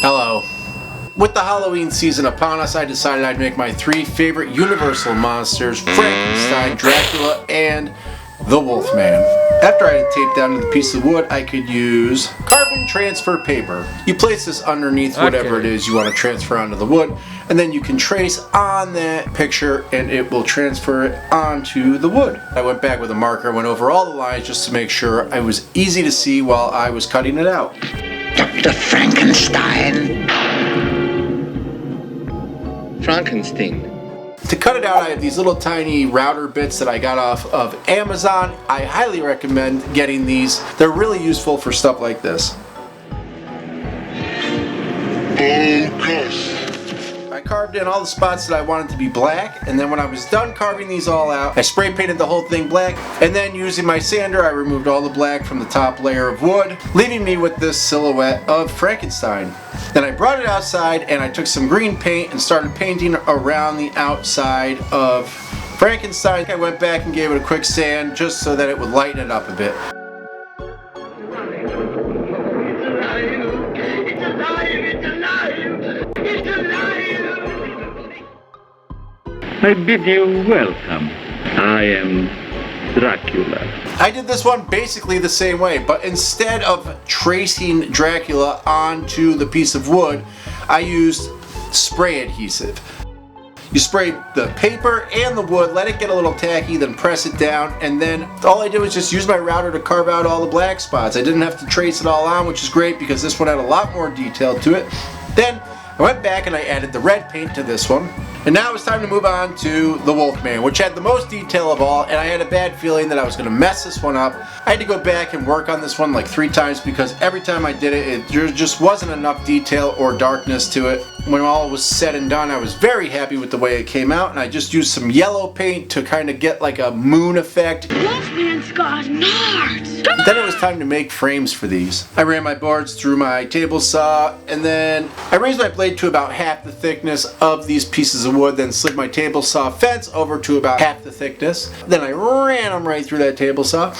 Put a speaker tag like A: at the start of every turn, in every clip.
A: Hello. With the Halloween season upon us, I decided I'd make my 3 favorite Universal monsters, Frankenstein, Dracula, and the Wolfman. After I had taped down to the piece of wood, I could use carbon transfer paper. You place this underneath whatever it is you want to transfer onto the wood, and then you can trace on that picture and it will transfer it onto the wood. I went back with a marker, went over all the lines just to make sure it was easy to see while I was cutting it out.
B: Dr. Frankenstein.
C: Frankenstein.
A: To cut it out, I have these little tiny router bits that I got off of Amazon. I highly recommend getting these. They're really useful for stuff like this. I carved in all the spots that I wanted to be black, and then when I was done carving these all out, I spray painted the whole thing black, and then using my sander, I removed all the black from the top layer of wood, leaving me with this silhouette of Frankenstein. Then I brought it outside and I took some green paint and started painting around the outside of Frankenstein. I went back and gave it a quick sand just so that it would lighten it up a bit.
D: I bid you welcome. I am Dracula.
A: I did this one basically the same way, but instead of tracing Dracula onto the piece of wood, I used spray adhesive. You spray the paper and the wood, let it get a little tacky, then press it down, and then all I did was just use my router to carve out all the black spots. I didn't have to trace it all on, which is great because this one had a lot more detail to it. Then I went back and I added the red paint to this one. And now it's time to move on to the Wolfman, which had the most detail of all, and I had a bad feeling that I was going to mess this one up. I had to go back and work on this one like 3 times because every time I did it, there just wasn't enough detail or darkness to it. When all was said and done, I was very happy with the way it came out, and I just used some yellow paint to kind of get like a moon effect.
E: Wolfman's got nards!
A: Then it was time to make frames for these. I ran my boards through my table saw, and then I raised my blade to about half the thickness of these pieces of wood, then slid my table saw fence over to about half the thickness. Then I ran them right through that table saw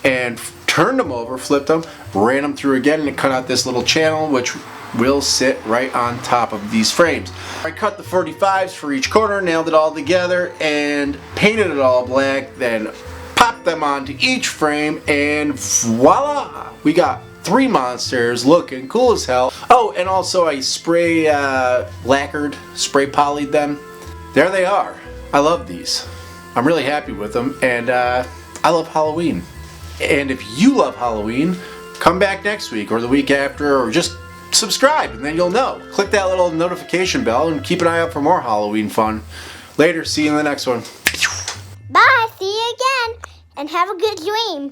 A: and turned them over, flipped them, ran them through again, and it cut out this little channel which will sit right on top of these frames. I cut the 45s for each corner, nailed it all together, and painted it all black, then popped them onto each frame, and voila! We got 3 monsters looking cool as hell. Oh, and also I spray polyed them. There they are. I love these. I'm really happy with them, and I love Halloween. And if you love Halloween, come back next week or the week after, or just subscribe and then you'll know. Click that little notification bell and keep an eye out for more Halloween fun. Later, see you in the next one.
F: Bye, see you again, and have a good dream.